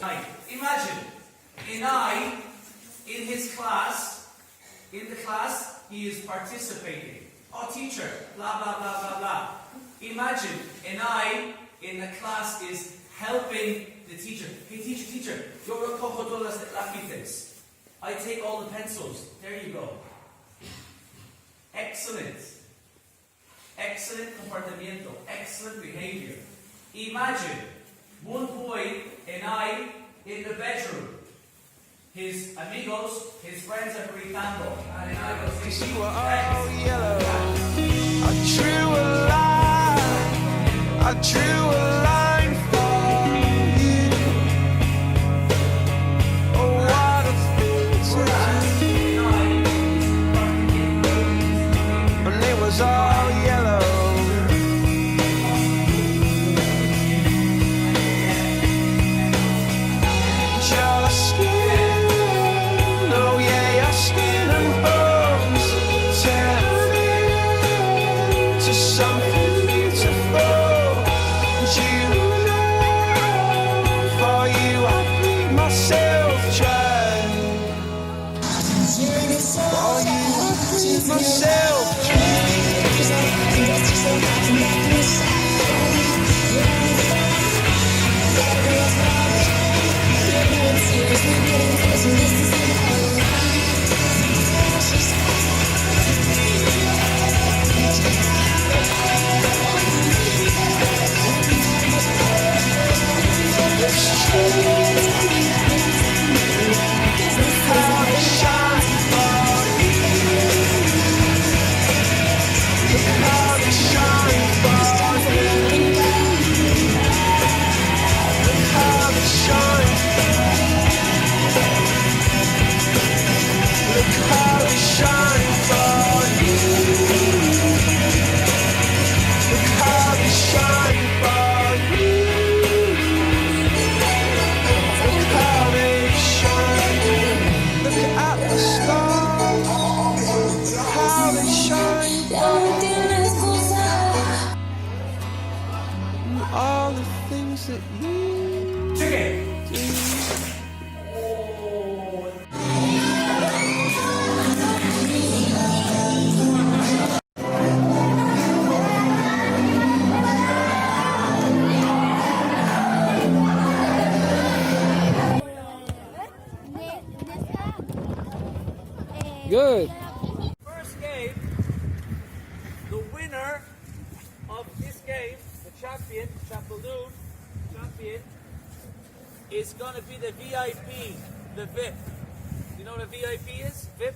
Imagine, Inai, in his class, in the class, he is participating. Oh, teacher, blah, blah, blah, blah, blah. Imagine, Inai, in the class, is helping the teacher. Hey, teacher, yo recojo todas las lápices. I take all the pencils. There you go. Excellent. Excellent comportamiento. Excellent behavior. Imagine one boy and I in the bedroom. His amigos, his friends are gritando. And I goes, you were all yellow. I drew a line. I drew a line for you. Oh, what a thing to do. And it was all yellow. Your skin, oh yeah, your skin and bones turn into something beautiful. And you know, for you I bleed myself dry. For you I bleed myself dry. All the things that you chicken. Good. First game, the winner of this game, the champion, champion, is going to be the VIP, the VIP. You know what a VIP is? VIP?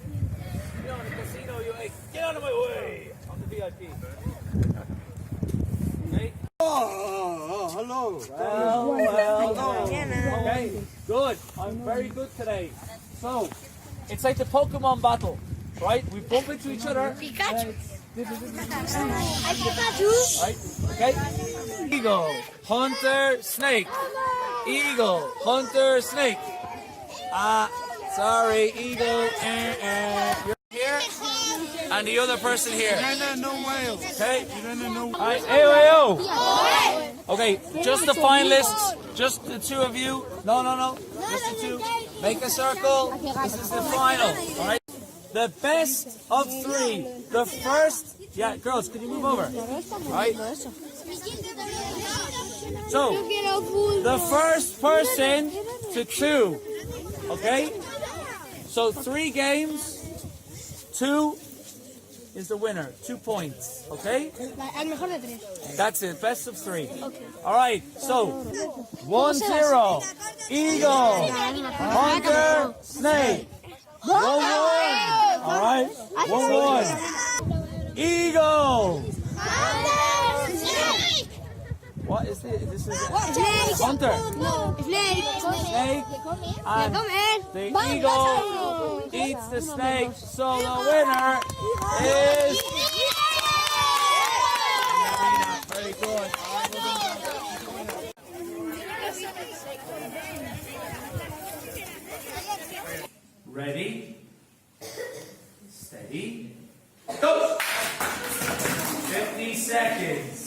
You know, in a casino, you're like, get out of my way! I'm the VIP. Okay? Oh, hello. Well. Okay, good. I'm very good today. So, it's like the Pokemon battle, right? We bump into each other. Pikachu. Right? Okay? Eagle, hunter, snake. Eagle, hunter, snake. Sorry, eagle. You're here, and the other person here. No whales. Okay? No. Alright, AOAO. Okay, just the finalists, just the two of you. No. Just the two. Make a circle. This is the final. Alright? The best of three. The first. Yeah, girls, can you move over? Alright? So, the first person to two. Okay? So 3 games, 2 is the winner. 2 points. Okay? That's it. Best of 3. Alright, so 1-0. Eagle. Hunter. Snake. 1-1. Alright? 1-1. Eagle. What is this? This is Hunter. Snake. And the eagle eats the snake. So the winner is Marina. Very good. Ready? Steady. Go! 50 seconds.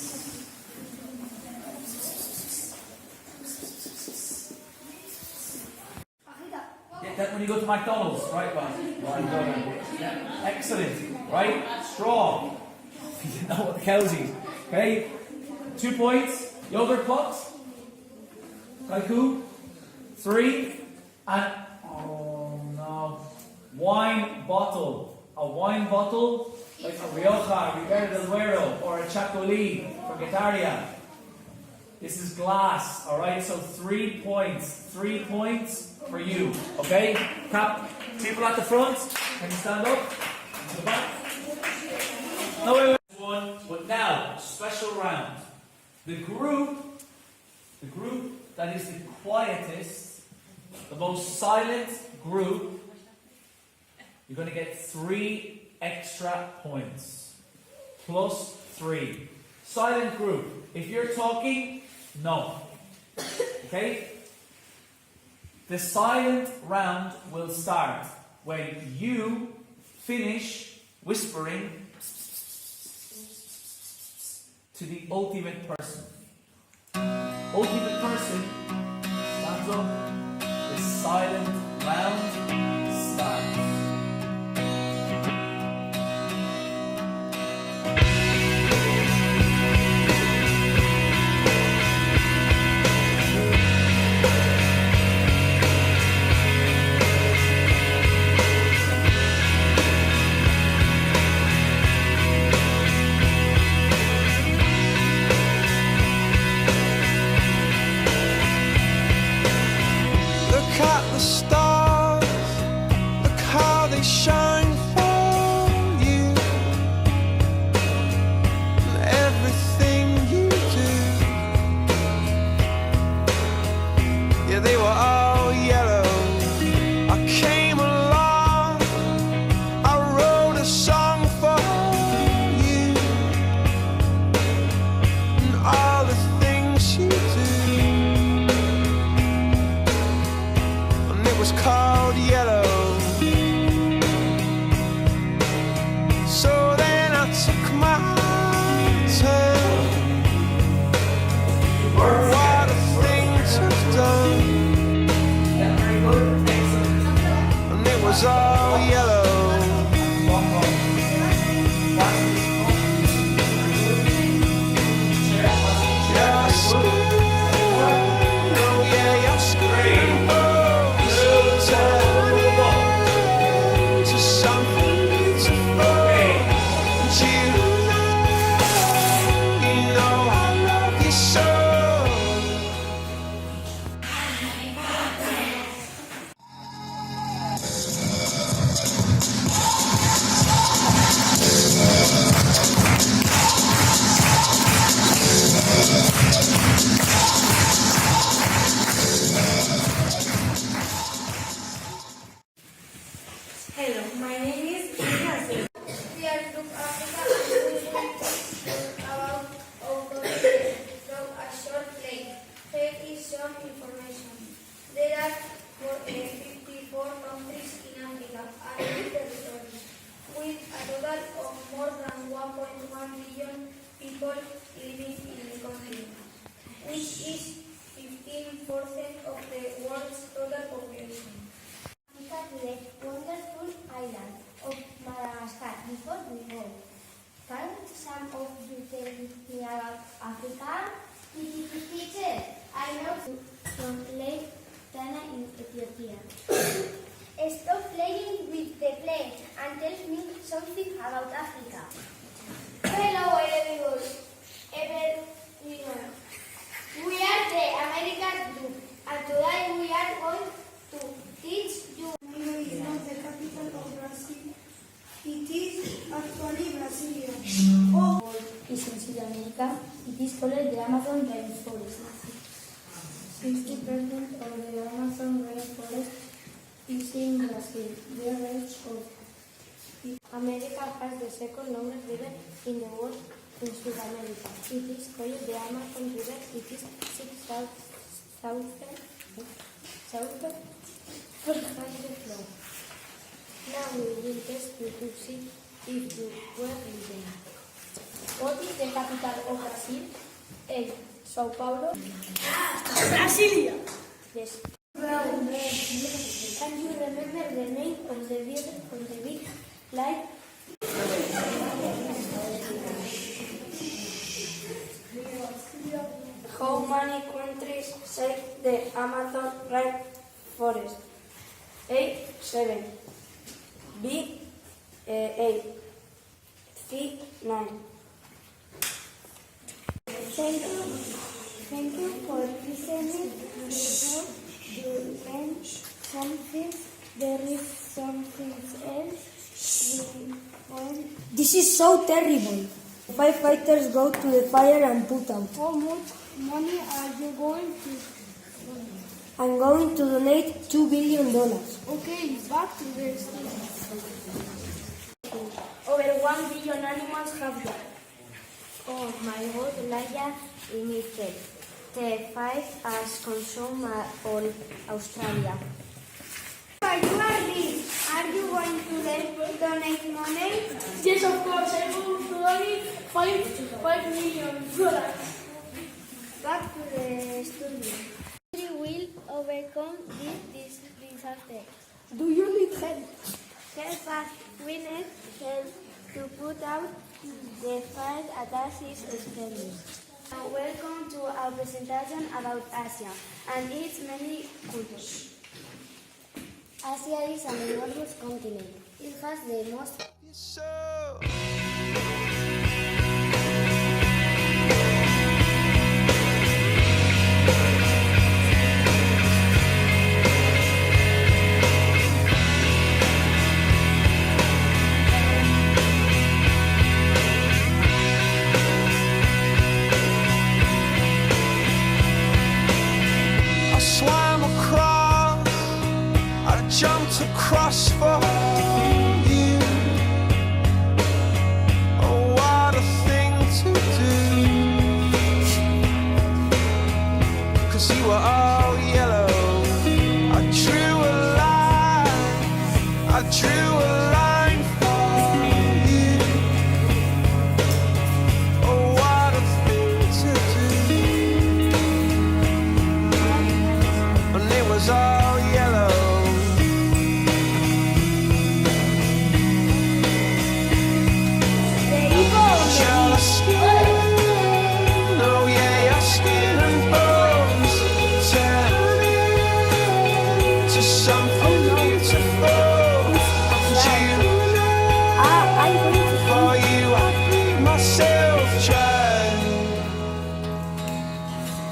McDonald's, right? Well done. Yeah. Excellent. Right? Straw. You didn't know what the cows eat. Okay? 2 points. Yogurt pots. Kaiku. 3. And oh no. Wine bottle. A wine bottle like a Rioja, Ribera del Duero, or a Chacolí from Guetaria. This is glass, alright? So 3 points. 3 points for you. Okay? People at the front, can you stand up? To the back. No, wait. One. But now, special round. The group that is the quietest, the most silent group, you're going to get 3 extra points. Plus 3. Silent group. If you're talking, no. Okay? The silent round will start when you finish whispering to the ultimate person. Ultimate person stands up. The silent round starts. Look at the stars, look how they shine for you. And everything you do, yeah, they were all yellow. I came along, I wrote a song for you. And all the things you do, and it was called Yellow. So then I took my turn. What the things have done, Yeah, very good. Excellent. and it was all yellow. Yeah, I screamed, oh yeah, I screamed, oh, so turn to something beautiful. And you know I love you so. Hello, my name is Ignacio. We are from Africa and we will talk about our country from a short lake. Here is some information. There are 54 countries in Africa and 8 territories, with a total of more than 1.1 billion people living in the country, which is 15% of the world's total population. The wonderful island of Madagascar before we go. Can some of you tell me about Africa? Teacher, I know from Lake Tana in Ethiopia. Stop playing with the plane and tell me something about Africa. Hello everyone. We are the American group and today we are going to teach you. Rio is not the capital of Brazil. It is actually Brasilia. Is in Sudamerica. It is called the Amazon rainforest. 60% of the Amazon rainforest is in Brazil. The rest of America has the second longest river in the world in South America. It is called the Amazon River. It is 6,400 long. Now we will test you to see if you were living. What is the capital of Brazil? Sao Paulo? Brasilia. Yes. The Can you remember the name of the big light? How many countries share the Amazon rainforest? 8, 7. B, 8. C, 9. Thank you for listening. Before you end something, there is something else we want. This is so terrible. 5 fighters go to the fire and put out. How much money are you going to? I'm going to donate $2 billion. Okay, back to the story. Over 1 billion animals have died. Oh my God, Laia imitated the fight as consumed all Australia. Are you rich? Are you going to donate money? Yes, of course. I will donate $5 million. Back to the studio. We will overcome this disaster. Do you need help? Help us. We need help to put out the fire that is spreading. Welcome to our presentation about Asia and its many cultures. Asia is an enormous continent. It has the most So I swam across, I jumped across for you. Oh, what a thing to do. 'Cause you were all yellow. I drew a line, I drew a line for you. Oh, what a thing to do. And it was all yellow. Your skin, oh yeah, your skin and bones turn to something beautiful. For you, I bleed myself dry.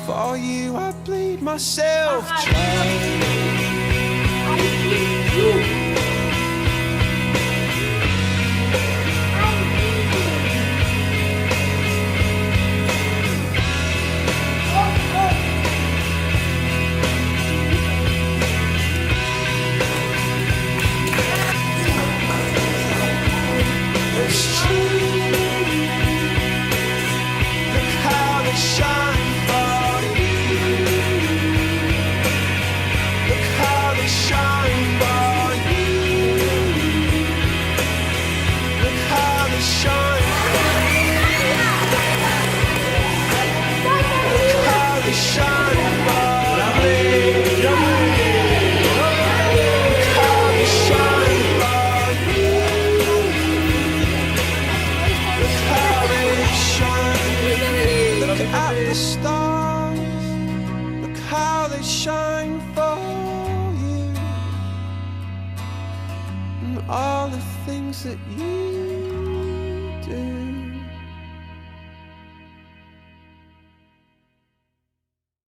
For you, I bleed myself dry. It's true. Look how they shine for you. Look how they shine for you. Look how they shine for you. Look how they shine for you. Look how they shine for you. Look how they shine. Look at the stars. Look how they shine for you. And all the things that you